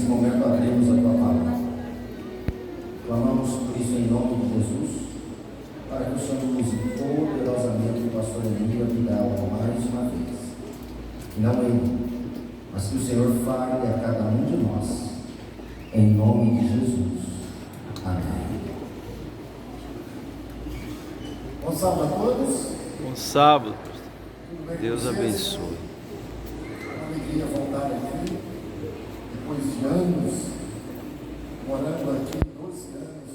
momento abrimos a tua palavra. Clamamos por isso em nome de Jesus, para que o Senhor use poderosamente o pastor Emílio Vidal mais uma vez. Não ele, mas que o Senhor fale a cada um de nós, em nome de Jesus. Amém. Bom sábado a todos. Bom sábado. Deus abençoe. Uma alegria voltar aqui, depois de anos, morando aqui, 12 anos.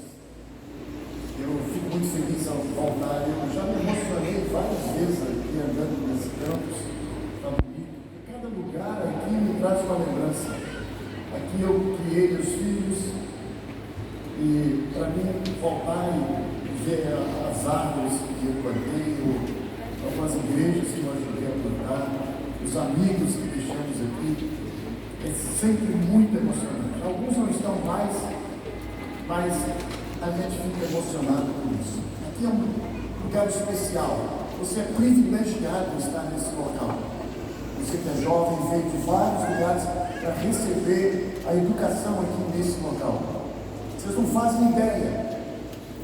Eu fico muito feliz ao voltar. Eu já me emocionei várias vezes aqui, andando nesse campus. Está bonito. Cada lugar aqui me traz uma lembrança. Aqui eu criei os filhos, e para mim voltar e ver as árvores que eu plantei, algumas igrejas que eu ajudei a plantar, os amigos que deixamos aqui, é sempre muito emocionante. Alguns não estão mais, mas a gente fica emocionado com isso. Aqui é um lugar especial. Você é privilegiado de estar nesse local. Você que é jovem veio de vários lugares para receber a educação aqui nesse local. Vocês não fazem ideia.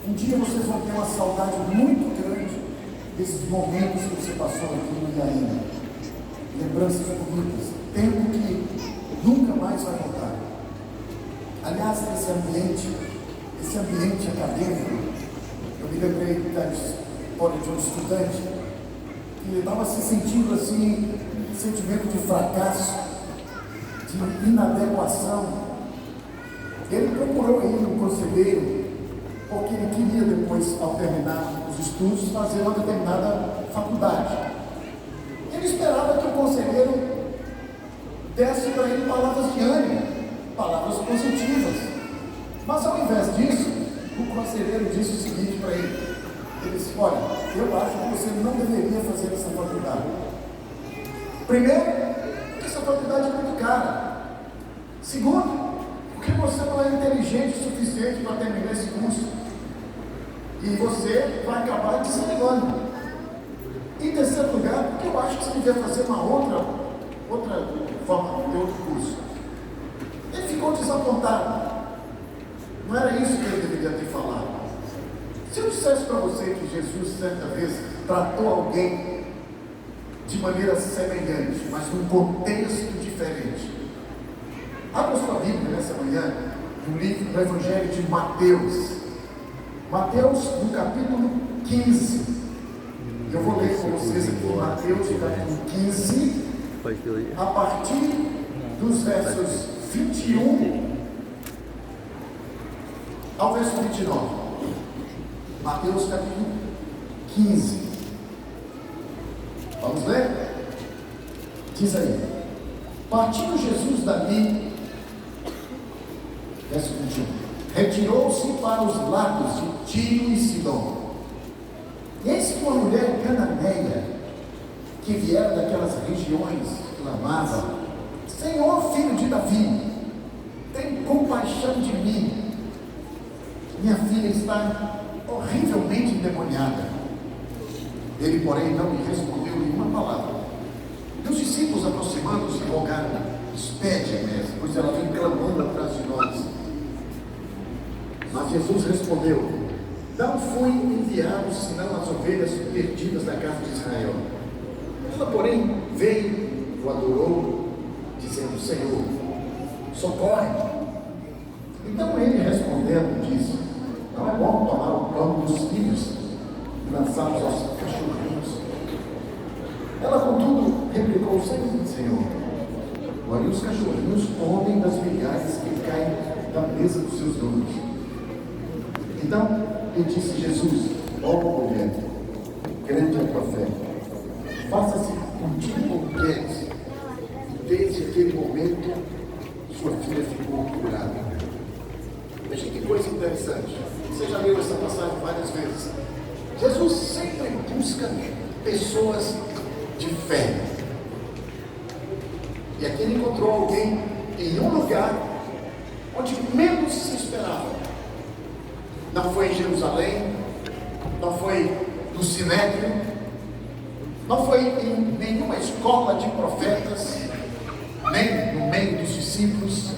Um dia vocês vão ter uma saudade muito grande desses momentos que você passou aqui no Iaína. Lembranças bonitas. Tempo que nunca mais vai voltar. Aliás, esse ambiente acadêmico, eu me lembrei da história de um estudante que estava se sentindo assim, um sentimento de fracasso, de inadequação. Ele procurou aí um conselheiro, porque ele queria depois, ao terminar os estudos, fazer uma determinada faculdade. Ele esperava que o conselheiro desse para ele palavras de ânimo, palavras positivas. Mas ao invés disso, o conselheiro disse o seguinte para ele. Ele disse: olha, eu acho que você não deveria fazer essa faculdade. Primeiro, porque essa faculdade é muito cara. Segundo, porque você não é inteligente o suficiente para terminar esse curso. E você vai acabar desanimando. Em terceiro lugar, porque eu acho que você devia fazer uma outra forma de outro curso. Ele ficou desapontado. Não era isso que ele deveria ter falado. Se eu dissesse para você que Jesus, certa vez, tratou alguém de maneira semelhante, mas num contexto diferente. Abra sua Bíblia nessa manhã, no livro do Evangelho de Mateus. Mateus, no capítulo 15. Eu vou ler com vocês aqui Mateus, no capítulo 15, a partir dos versos 21 ao verso 29. Mateus, capítulo 15. Vamos ler? Diz aí: partindo Jesus dali, verso 21, retirou-se para os lados de Tiro e Sidom. Eis que uma mulher cananeia, que viera daquelas regiões, clamava: Senhor, filho de Davi, tem compaixão de mim. Minha filha está horrivelmente endemoniada. Ele, porém, não lhe respondeu nenhuma palavra. E os discípulos, aproximando-se, rogaram: despede, mestre, pois ela vem clamando atrás de nós. Mas Jesus respondeu: não fui enviado senão as ovelhas perdidas da casa de Israel. Ela, porém, veio, o adorou, dizendo: Senhor, socorre. Então ele, respondendo, disse: não é bom tomar o pão dos filhos e lançá-los aos cachorrinhos. Ela, contudo, replicou: Senhor, porém os cachorrinhos comem das migalhas que caem da mesa dos seus donos. Então lhe disse Jesus: ó mulher, grande é a tua fé, faça-se contigo como queres. E desde aquele momento sua filha ficou curada. Veja que coisa interessante. Você já leu essa passagem várias vezes. Jesus sempre busca pessoas de fé. E aqui ele encontrou alguém em um lugar onde menos se esperava. Não foi em Jerusalém, não foi no Sinédrio, não foi em nenhuma escola de profetas, nem no meio dos discípulos,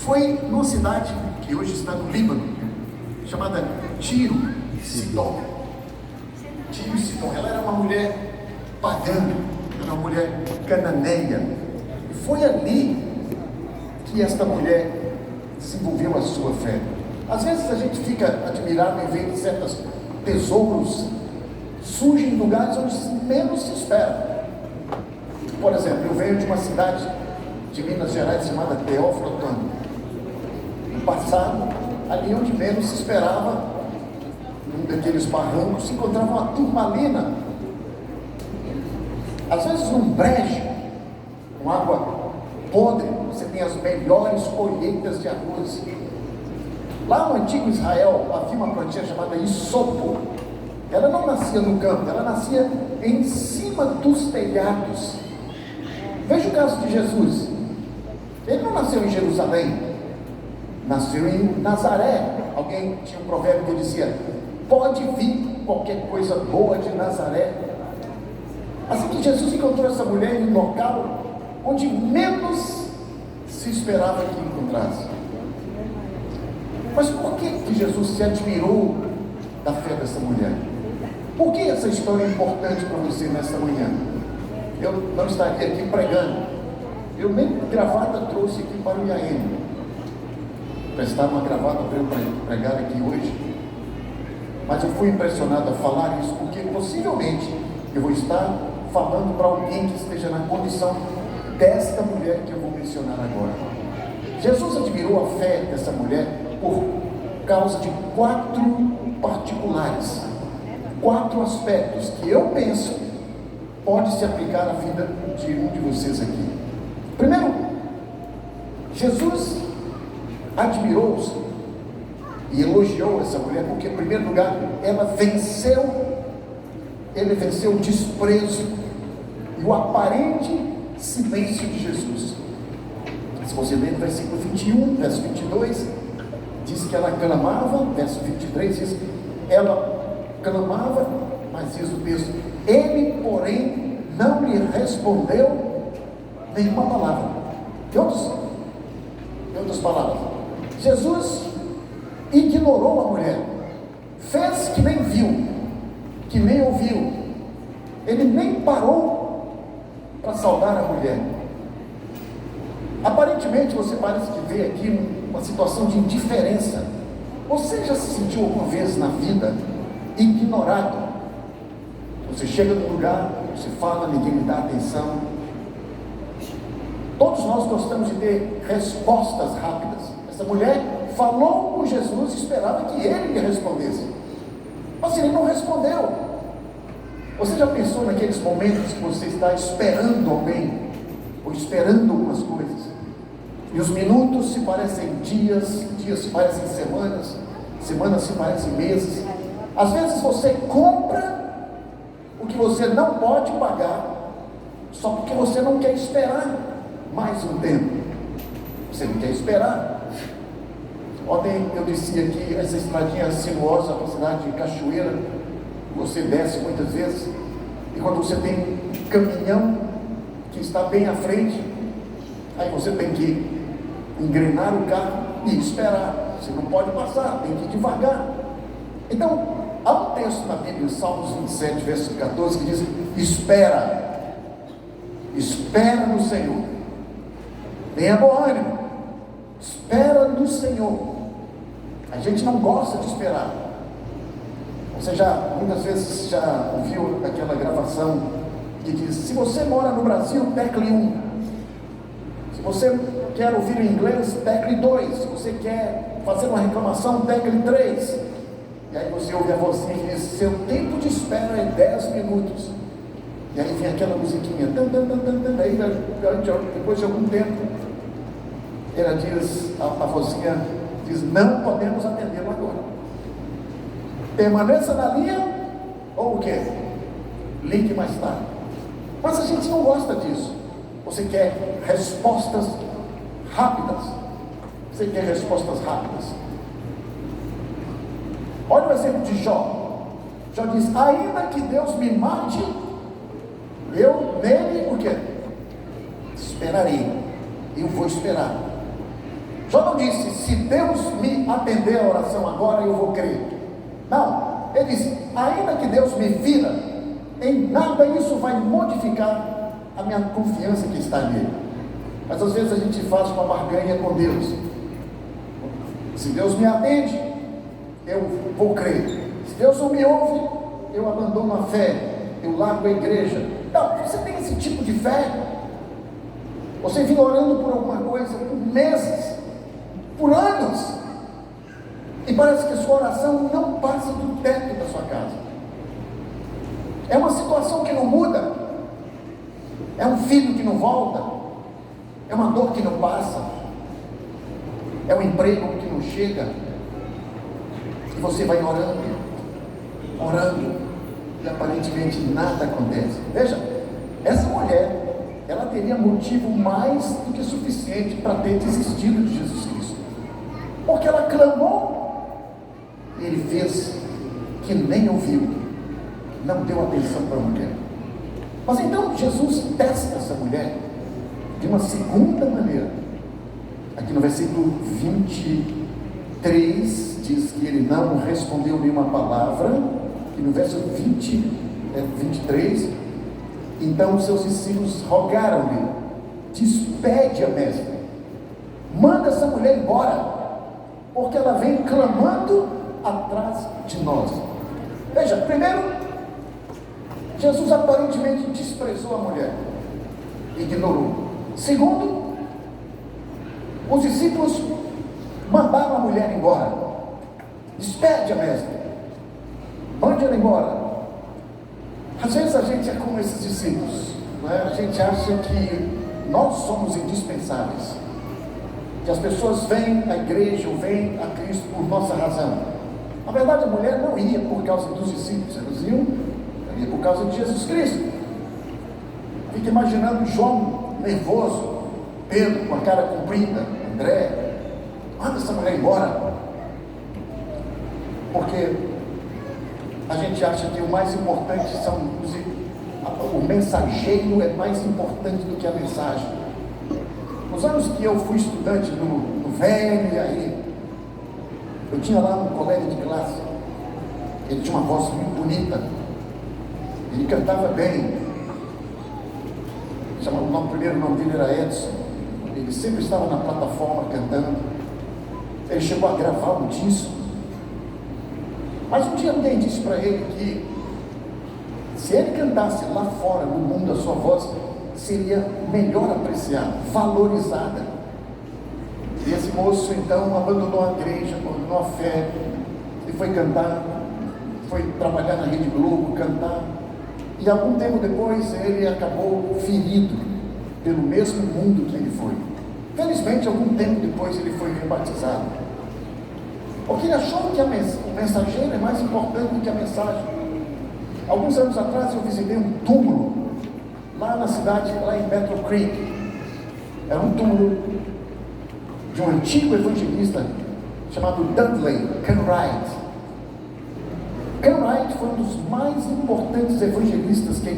Foi numa cidade que hoje está no Líbano, chamada Tiro e Sidom. Tiro e Sidom. Ela era uma mulher pagã, era uma mulher cananeia. E foi ali que esta mulher desenvolveu a sua fé. Às vezes a gente fica admirado em ver que certos tesouros surgem em lugares onde menos se espera. Por exemplo, eu venho de uma cidade de Minas Gerais chamada Teófilo Otoni. No passado, ali onde menos se esperava, num daqueles barrancos, se encontrava uma turmalina. Às vezes num brejo, com água podre, você tem as melhores colheitas de arroz. Lá no antigo Israel, havia uma plantinha chamada isopo. Ela não nascia no campo, ela nascia em cima dos telhados. Veja o caso de Jesus. Ele não nasceu em Jerusalém, nasceu em Nazaré. Alguém tinha um provérbio que dizia: pode vir qualquer coisa boa de Nazaré. Assim que Jesus encontrou essa mulher em um local onde menos se esperava que encontrasse. Mas por que Jesus se admirou da fé dessa mulher? Por que essa história é importante para você nesta manhã? Eu não estaria aqui pregando, eu nem gravata trouxe aqui para o IAM. Prestar uma gravata para eu pregar aqui hoje, mas eu fui impressionado a falar isso, porque possivelmente eu vou estar falando para alguém que esteja na condição desta mulher que eu vou mencionar agora. Jesus admirou a fé dessa mulher por causa de 4 particulares, 4 aspectos que eu penso pode se aplicar à vida de um de vocês aqui. Primeiro, Jesus admirou-se e elogiou essa mulher porque, em primeiro lugar, ele venceu o desprezo e o aparente silêncio de Jesus. Se você ler no versículo 21, verso 22, diz que ela clamava, verso 23 diz, ela clamava, mas diz o texto, ele, porém, não lhe respondeu nenhuma palavra. Em outras palavras, Jesus ignorou a mulher, fez que nem viu, que nem ouviu, ele nem parou para saudar a mulher. Aparentemente você parece que vê aqui uma situação de indiferença. Você já se sentiu alguma vez na vida ignorado? Você chega num lugar, você fala, ninguém lhe dá atenção. Todos nós gostamos de ter respostas rápidas. Essa mulher falou com Jesus e esperava que ele lhe respondesse, mas ele não respondeu. Você já pensou naqueles momentos que você está esperando alguém, ou esperando algumas coisas, e os minutos se parecem dias, dias se parecem semanas, semanas se parecem meses? Às vezes você compra o que você não pode pagar, só porque você não quer esperar mais um tempo. Você não quer esperar. Ontem eu desci aqui essa estradinha sinuosa para a cidade de Cachoeira. Você desce muitas vezes, e quando você tem um caminhão que está bem à frente, aí você tem que engrenar o carro e esperar. Você não pode passar, tem que ir devagar. Então, há um texto na Bíblia, Salmos 27, verso 14, que diz: espera no Senhor, tenha bom ânimo, espera no Senhor. A gente não gosta de esperar. Você muitas vezes já ouviu aquela gravação que diz: se você mora no Brasil, tecle 1. Se você quer ouvir em inglês, tecle 2. Se você quer fazer uma reclamação, tecle 3. E aí você ouve a vozinha que diz: seu tempo de espera é 10 minutos. E aí vem aquela musiquinha, aí depois de algum tempo, ela diz, a vozinha diz: não podemos atendê-lo agora. Permaneça na linha, ou o quê? Ligue mais tarde. Mas a gente não gosta disso. Você quer respostas rápidas. Você quer respostas rápidas. Olha o exemplo de Jó. Jó diz: ainda que Deus me mate, eu nele, o quê? Esperarei. Eu vou esperar. Jó não disse, se Deus me atender a oração agora, eu vou crer. Não, ele disse, ainda que Deus me fira, em nada isso vai modificar a minha confiança que está nele. Mas às vezes a gente faz uma barganha com Deus. Se Deus me atende, eu vou crer. Se Deus não me ouve, eu abandono a fé, eu largo a igreja. Não, você tem esse tipo de fé? Você vem orando por alguma coisa por meses, por anos, e parece que a sua oração não passa do teto da sua casa. É uma situação que não muda, é um filho que não volta, é uma dor que não passa, é um emprego que não chega, e você vai orando, e aparentemente nada acontece. Veja, essa mulher, ela teria motivo mais do que suficiente para ter desistido de Jesus Cristo, porque ela clamou, e ele fez que nem ouviu, não deu atenção para a mulher. Mas então Jesus testa essa mulher de uma segunda maneira. Aqui no versículo 23 diz que ele não respondeu nenhuma palavra, e no verso 23, então seus discípulos rogaram-lhe, despede a mestre, manda essa mulher embora, porque ela vem clamando atrás de nós. Veja, primeiro, Jesus aparentemente desprezou a mulher, ignorou. Segundo, os discípulos mandaram a mulher embora, despede a mestre, mande ela embora. Às vezes a gente é como esses discípulos, não é? A gente acha que nós somos indispensáveis, que as pessoas vêm à igreja ou vêm a Cristo por nossa razão. Na verdade, a mulher não ia por causa dos discípulos, elas iam por causa de Jesus Cristo. Fica imaginando João nervoso, Pedro com a cara comprida, André, manda essa mulher embora, porque a gente acha que o mais importante são o mensageiro é mais importante do que a mensagem. Nos anos que eu fui estudante no VEM, aí eu tinha lá um colega de classe, ele tinha uma voz muito bonita, ele cantava bem, o primeiro nome dele era Edson, ele sempre estava na plataforma cantando, ele chegou a gravar um disco. Mas um dia alguém disse para ele que se ele cantasse lá fora no mundo, a sua voz seria melhor apreciada, valorizada. E esse moço então abandonou a igreja, abandonou a fé, e foi cantar, foi trabalhar na Rede Globo, cantar, e algum tempo depois ele acabou ferido pelo mesmo mundo que ele foi. Felizmente, algum tempo depois ele foi rebatizado, porque ele achou que o mensageiro é mais importante do que a mensagem. Alguns anos atrás eu visitei um túmulo lá na cidade, lá em Battle Creek. Era um túmulo de um antigo evangelista chamado Dudley Cartwright. Cartwright foi um dos mais importantes evangelistas que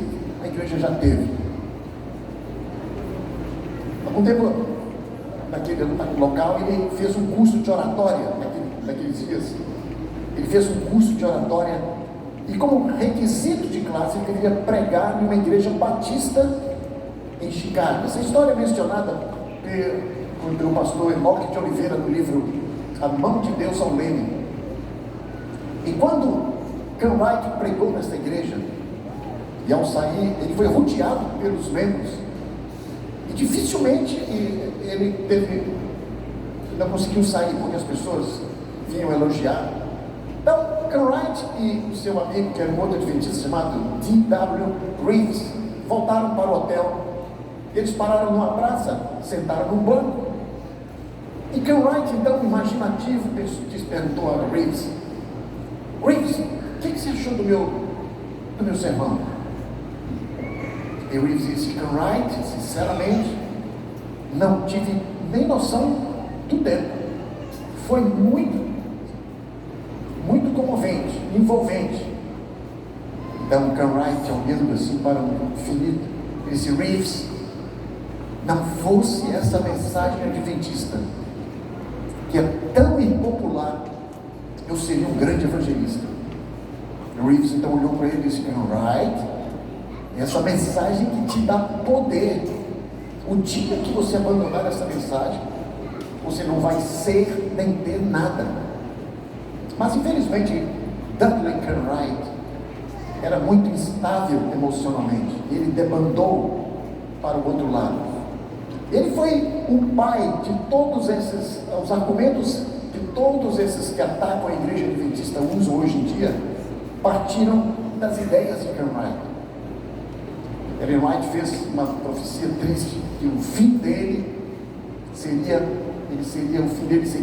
a igreja já teve. Algum tempo naquele local ele fez um curso de oratória naqueles dias. Ele fez um curso de oratória e, como requisito de classe, ele deveria pregar em uma igreja batista em Chicago. Essa história é mencionada pelo pastor Enoque de Oliveira no livro A Mão de Deus ao Leme. E quando Cartwright pregou nesta igreja, e ao sair ele foi rodeado pelos membros, e dificilmente ele não conseguiu sair porque as pessoas vinham elogiar. Então, Cartwright e o seu amigo, que era um outro adventista chamado D.W. Reeves, voltaram para o hotel. Eles pararam numa praça, sentaram num banco, e Cartwright, então, imaginativo, perguntou a Reeves: Reeves, o que você achou do meu sermão? E Reeves disse: Cartwright, sinceramente, não tive nem noção do tempo. Foi muito comovente, envolvente. Então Cartwright, olhando assim para o infinito, disse: Reeves, não fosse essa mensagem adventista, que é tão impopular, eu seria um grande evangelista. O Reeves então olhou para ele e disse: right, essa mensagem que te dá poder. O dia que você abandonar essa mensagem, você não vai ser nem ter nada. Mas infelizmente, Dudley Cartwright era muito instável emocionalmente. Ele debandou para o outro lado. Ele foi o pai de todos esses, os argumentos de todos esses que atacam a igreja adventista usam hoje em dia, partiram das ideias de Cartwright. Ellen White fez uma profecia triste, que o fim dele seria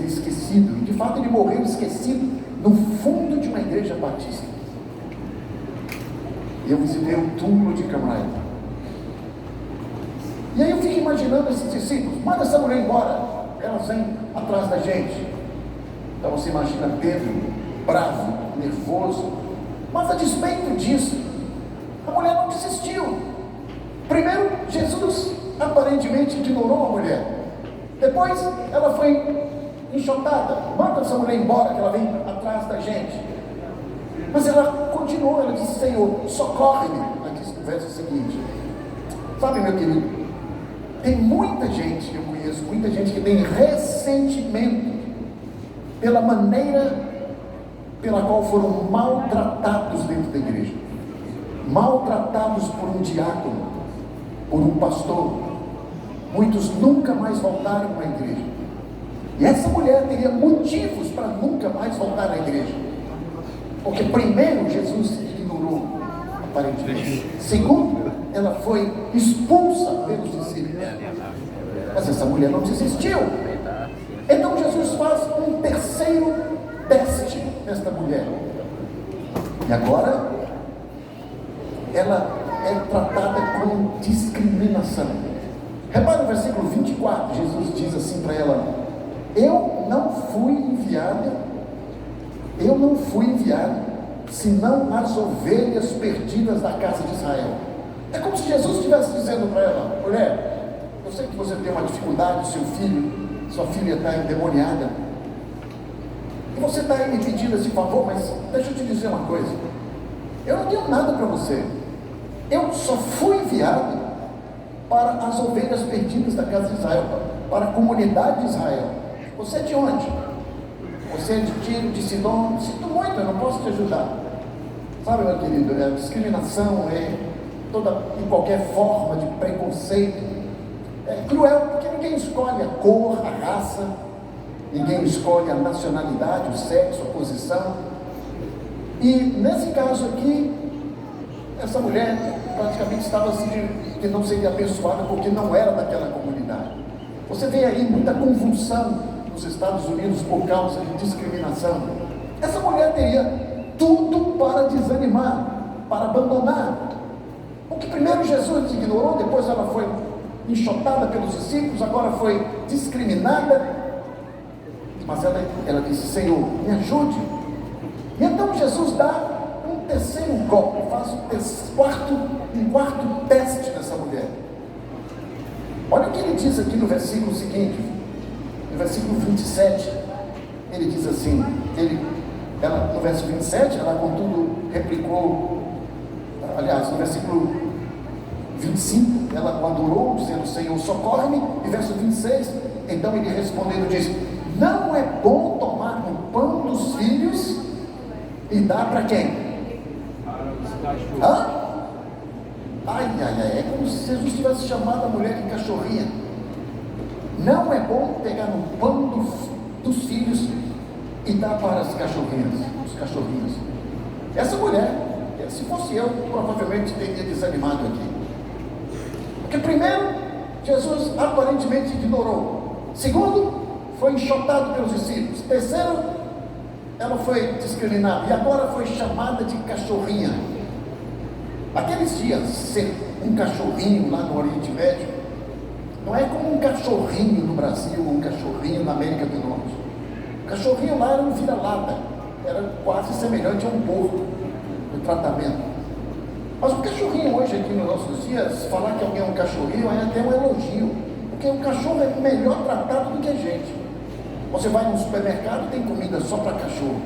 esquecido. E de fato ele morreu esquecido no fundo de uma igreja batista. E eu visitei o túmulo de Cartwright. E aí eu fico imaginando esses discípulos: manda essa mulher embora, ela vem atrás da gente. Então você imagina Pedro, bravo, nervoso. Mas a despeito disso, a mulher não desistiu. Primeiro, Jesus aparentemente ignorou a mulher. Depois, ela foi enxotada: manda essa mulher embora, que ela vem atrás da gente. Mas ela continuou, ela disse: Senhor, socorre-me. Ela disse no verso seguinte. Sabe, meu querido, tem muita gente, eu conheço muita gente que tem ressentimento pela maneira pela qual foram maltratados dentro da igreja, maltratados por um diácono, por um pastor. Muitos nunca mais voltaram à igreja. E essa mulher teria motivos para nunca mais voltar à igreja, porque primeiro Jesus ignorou, aparentemente. Segundo, ela foi expulsa pelos discípulos. Mas essa mulher não desistiu. Então Jesus faz um terceiro teste nesta mulher. E agora ela é tratada com discriminação. Repare no versículo 24, Jesus diz assim para ela: eu não fui enviado senão as ovelhas perdidas da casa de Israel. É como se Jesus estivesse dizendo para ela: mulher, eu sei que você tem uma dificuldade, sua filha está endemoniada, e você está aí me pedindo esse favor, mas deixa eu te dizer uma coisa: eu não tenho nada para você. Eu só fui enviado para as ovelhas perdidas da casa de Israel, para a comunidade de Israel. Você é de onde? Você é de Tiro, de Sidom? Sinto muito, eu não posso te ajudar. Sabe, meu querido, a discriminação em qualquer forma de preconceito é cruel, porque ninguém escolhe a cor, a raça, ninguém escolhe a nacionalidade, o sexo, a posição. E nesse caso aqui, essa mulher praticamente estava assim, que não seria abençoada porque não era daquela comunidade. Você vê aí muita convulsão nos Estados Unidos por causa de discriminação. Essa mulher teria tudo para desanimar, para abandonar. Porque primeiro Jesus ignorou, depois ela foi enxotada pelos discípulos, agora foi discriminada. Mas ela disse: Senhor, me ajude. E então Jesus dá um terceiro golpe, faz um quarto teste nessa mulher. Olha o que ele diz aqui no versículo seguinte, no versículo 27. Ele diz assim, no verso 27, ela contudo replicou, aliás, no versículo 25, ela o adorou, dizendo: Senhor, socorre-me. E verso 26, então ele respondendo diz: não é bom tomar no pão dos filhos e dar para quem? Hã? É como se Jesus tivesse chamado a mulher de cachorrinha. Não é bom pegar no pão dos filhos e dar para as cachorrinhas, os cachorrinhos. Essa mulher, se fosse eu, provavelmente teria desanimado aqui. Porque primeiro, Jesus aparentemente ignorou. Segundo, foi enxotado pelos discípulos. Terceiro, ela foi discriminada. E agora foi chamada de cachorrinha. Aqueles dias, ser um cachorrinho lá no Oriente Médio, não é como um cachorrinho no Brasil, ou um cachorrinho na América do Norte. O cachorrinho lá era um vira-lata, era quase semelhante a um porco no tratamento. Mas o cachorrinho hoje aqui nos nossos dias, falar que alguém é um cachorrinho é até um elogio, porque o cachorro é melhor tratado do que a gente. Você vai no supermercado e tem comida só para cachorro.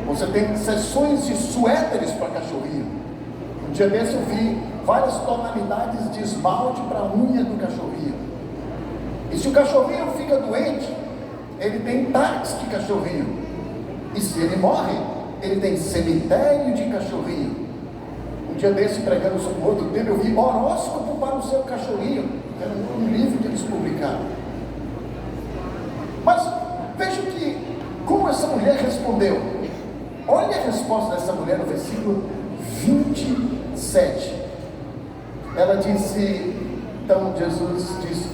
Você tem seções de suéteres para cachorrinho. Um dia desse eu vi várias tonalidades de esmalte para a unha do cachorrinho. E se o cachorrinho fica doente, ele tem táxi de cachorrinho. E se ele morre, ele tem cemitério de cachorrinho. Um dia desse, pregando sobre o outro tema, eu vi horóscopo para o seu cachorrinho. Era um livro que eles publicaram. Mas veja como essa mulher respondeu. Olha a resposta dessa mulher no versículo 27. Ela disse, então Jesus disse,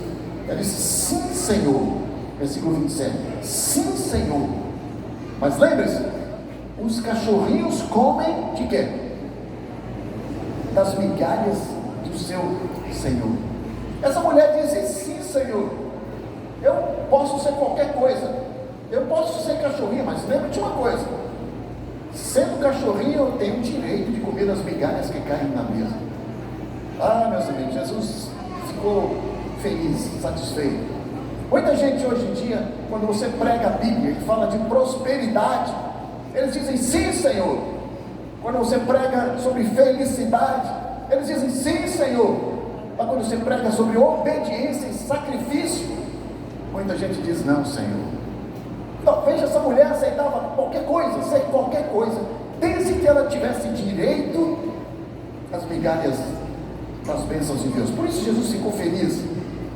ela disse, sim, Senhor. Versículo 27. Sim, Senhor. Mas lembre-se, os cachorrinhos comem de quê? Das migalhas do seu Senhor. Essa mulher disse, sim, Senhor. Eu posso ser qualquer coisa. Eu posso ser cachorrinho, mas lembre de uma coisa. Sendo cachorrinho, eu tenho o direito de comer as migalhas que caem na mesa. Ah, meus amigos, Jesus ficou feliz, satisfeito. Muita gente hoje em dia, quando você prega a Bíblia e fala de prosperidade, eles dizem sim, Senhor. Quando você prega sobre felicidade, eles dizem sim, Senhor. Mas quando você prega sobre obediência e sacrifício, muita gente diz não, Senhor. Então, veja, essa mulher aceitava qualquer coisa, desde que ela tivesse direito às migalhas das bênçãos de Deus. Por isso Jesus ficou feliz.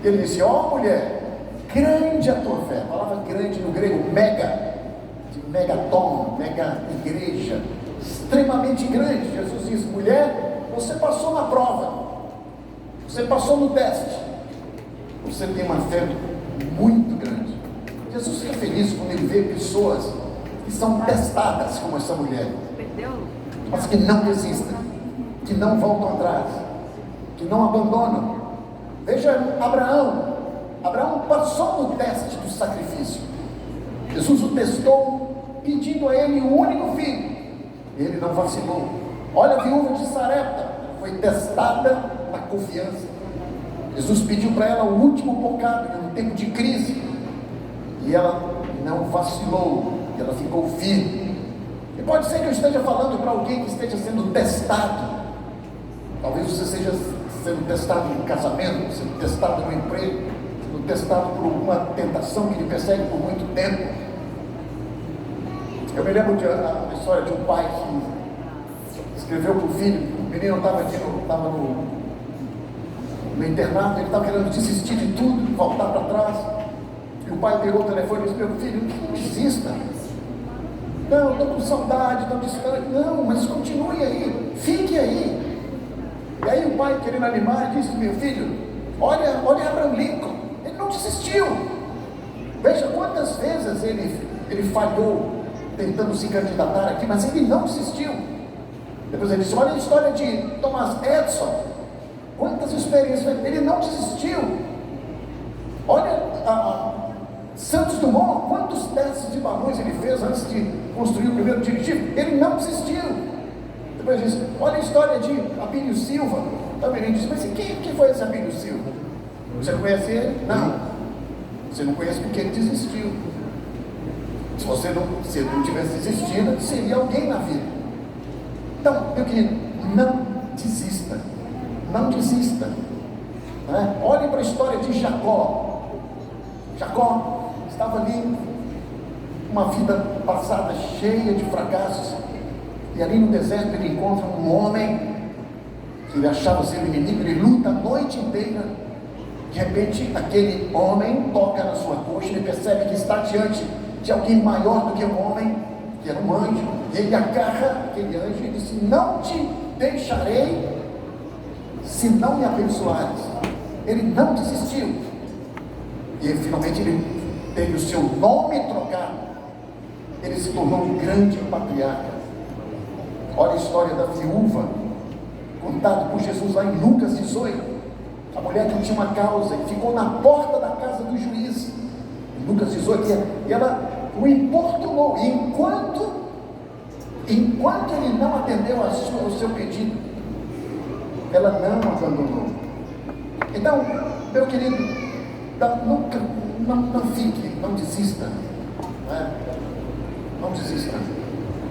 Ele disse, ó mulher, grande a tua fé. A palavra grande no grego, mega, de megaton, mega igreja, extremamente grande. Jesus diz, mulher, você passou na prova, você passou no teste, você tem uma fé muito grande. Jesus fica feliz quando ele vê pessoas que são testadas como essa mulher, mas que não desistem, que não voltam atrás, que não abandonam. Veja Abraão passou no teste do sacrifício. Jesus o testou, pedindo a ele o único filho, e ele não vacilou. Olha a viúva de Sarepta, foi testada na confiança. Jesus pediu para ela o último bocado em um tempo de crise, e ela não vacilou, e ela ficou firme. E pode ser que eu esteja falando para alguém que esteja sendo testado. Talvez você esteja sendo testado no casamento, sendo testado no emprego, sendo testado por uma tentação que lhe persegue por muito tempo. Eu me lembro de uma história de um pai que escreveu para o filho. O menino estava no internato, ele estava querendo desistir de tudo, voltar para trás. E o pai pegou o telefone e disse, meu filho, não desista. Não, estou com saudade, estou distante. Não, mas continue aí, fique aí. E aí o pai, querendo animar, disse, meu filho, olha Abraham Lincoln, ele não desistiu. Veja quantas vezes ele falhou tentando se candidatar aqui, mas ele não desistiu. Depois ele disse, olha a história de Thomas Edison, quantas experiências, ele não desistiu. Olha Santos Dumont, quantos testes de balões ele fez antes de construir o primeiro dirigível, ele não desistiu. Depois disse, olha a história de Abílio Silva. Também disse, mas quem foi esse Abílio Silva? Você não conhece ele? Não. Você não conhece porque ele desistiu. Se ele não tivesse desistido, seria alguém na vida. Então, meu querido, não desista. Não desista. Né? Olhe para a história de Jacó. Jacó estava ali, uma vida passada cheia de fracassos, e ali no deserto ele encontra um homem que ele achava ser inimigo, ele luta a noite inteira. De repente aquele homem toca na sua coxa, ele percebe que está diante de alguém maior do que um homem, que era um anjo, e ele agarra aquele anjo e diz, não te deixarei se não me abençoares. Ele não desistiu, e finalmente ele teve o seu nome trocado, ele se tornou um grande patriarca. Olha a história da viúva, contado por Jesus lá em Lucas 18, a mulher que tinha uma causa e ficou na porta da casa do juiz, em Lucas 18, e ela o importunou, e enquanto ele não atendeu ao seu pedido, ela não abandonou. Então, meu querido, não fique, não desista. Não é? Não desista.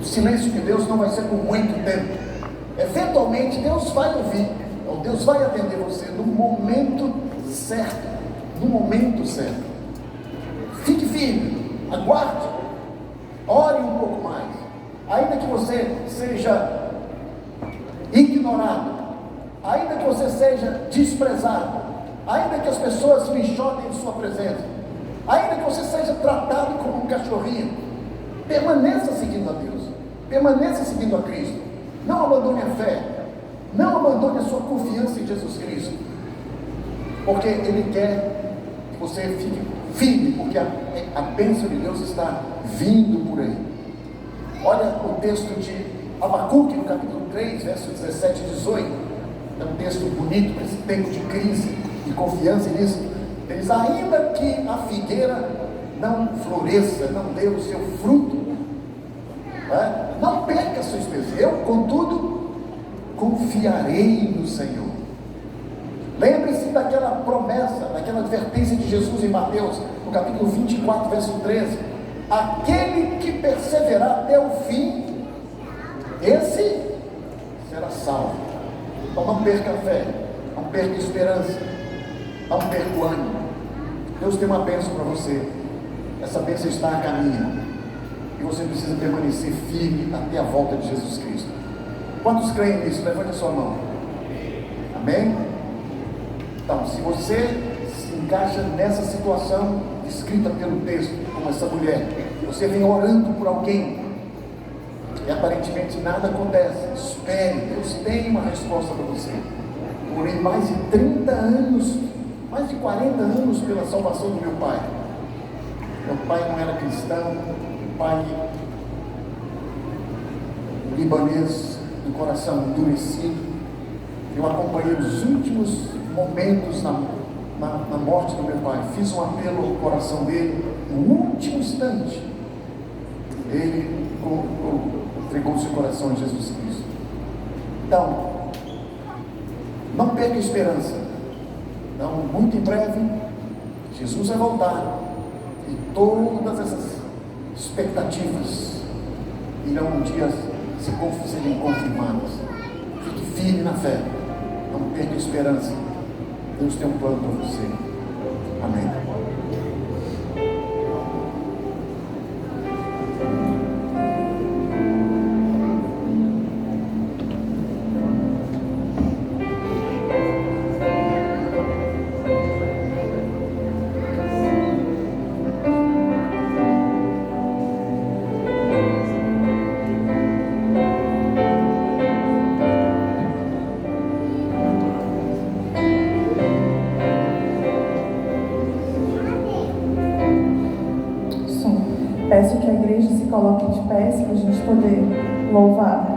O silêncio de Deus não vai ser por muito tempo. Eventualmente Deus vai ouvir, ou Deus vai atender você no momento certo. No momento certo. Fique firme, aguarde, ore um pouco mais. Ainda que você seja ignorado, ainda que você seja desprezado, ainda que as pessoas lhe choquem em sua presença, ainda que você seja tratado como um cachorrinho, permaneça seguindo a Deus, permaneça seguindo a Cristo. Não abandone a fé, não abandone a sua confiança em Jesus Cristo, porque Ele quer que você fique firme, porque a bênção de Deus está vindo por aí. Olha o texto de Abacuque, no capítulo 3, versos 17 e 18, é um texto bonito para esse tempo de crise e confiança nisso. Ele diz: ainda que a figueira não floresça, não dê o seu fruto, não perca a sua esperança, eu, contudo, confiarei no Senhor. Lembre-se daquela promessa, daquela advertência de Jesus em Mateus, no capítulo 24, verso 13: aquele que perseverar até o fim, esse será salvo. Então não perca a fé, não perca a esperança, não perca o ânimo. Deus tem uma bênção para você, essa bênção está a caminho, e você precisa permanecer firme até a volta de Jesus Cristo. Quantos creem nisso? Levante a sua mão. Amém? Então, se você se encaixa nessa situação descrita pelo texto, como essa mulher, você vem orando por alguém e aparentemente nada acontece, espere, Deus tem uma resposta para você. Orei mais de 30 anos, mais de 40 anos pela salvação do meu pai. Meu pai não era cristão, meu pai libanês, de coração endurecido. Eu acompanhei os últimos momentos na morte do meu pai, fiz um apelo ao coração dele, no último instante, ele entregou seu coração a Jesus Cristo. Então, não perca a esperança. Então, muito em breve, Jesus vai voltar, e todas essas expectativas irão um dia serem confirmadas. Fique firme na fé, não perca a esperança. Deus tem um plano para você. Amém. Peço que a igreja se coloque de pé para a gente poder louvar.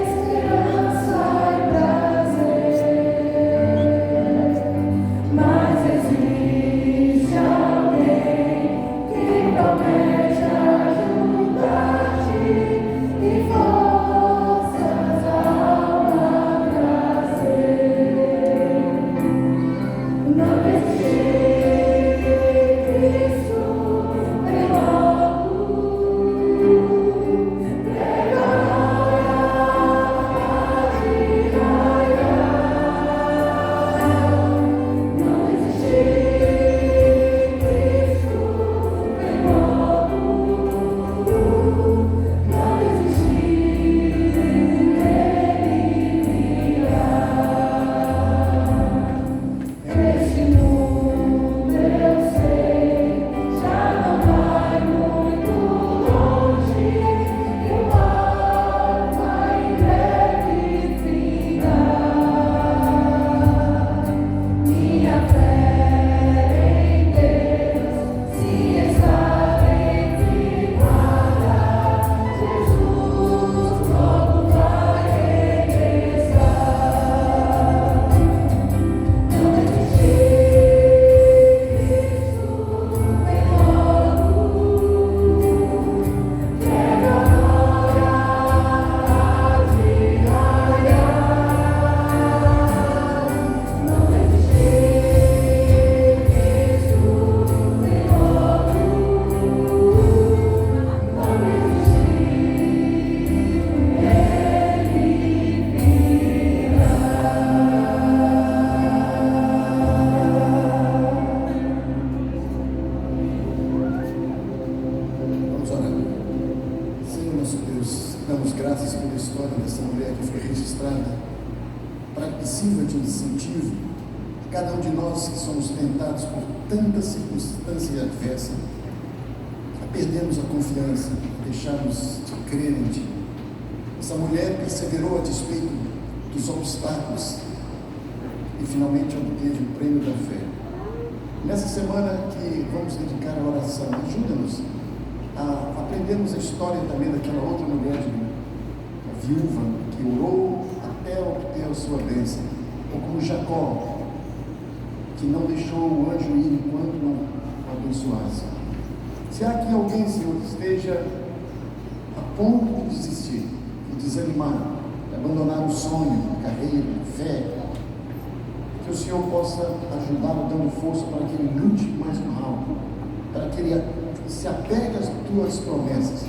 Esperança história dessa mulher que foi registrada para que sirva de incentivo a cada um de nós que somos tentados por tanta circunstância adversa a perdermos a confiança, a deixarmos de crer em Ti. Essa mulher perseverou a despeito dos obstáculos e finalmente obteve o prêmio da fé. Nessa semana que vamos dedicar à oração, ajuda-nos a aprendermos a história também daquela outra mulher, a viúva, que orou até obter a sua bênção, ou como Jacó, que não deixou o anjo ir enquanto não o abençoasse. Se há aqui alguém, Senhor, que esteja a ponto de desistir, de desanimar, de abandonar o sonho, a carreira, a fé, que o Senhor possa ajudá-lo dando força para que ele lute mais no alto, para que ele se apegue às tuas promessas,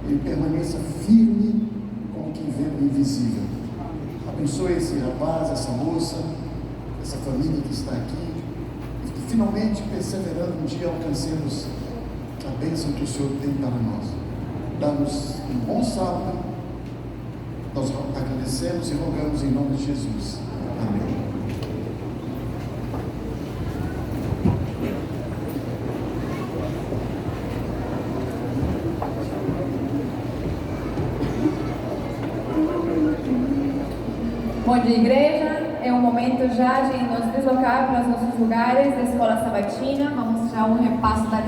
ele permaneça firme como quem vê o invisível. Abençoe esse rapaz, essa moça, essa família que está aqui, e que finalmente, perseverando, um dia alcancemos a bênção que o Senhor tem para nós. Dá-nos um bom sábado, nós agradecemos e rogamos em nome de Jesus. Amém. Bom dia, igreja. É o momento já de nos deslocar para os nossos lugares da Escola Sabatina. Vamos já um repasso da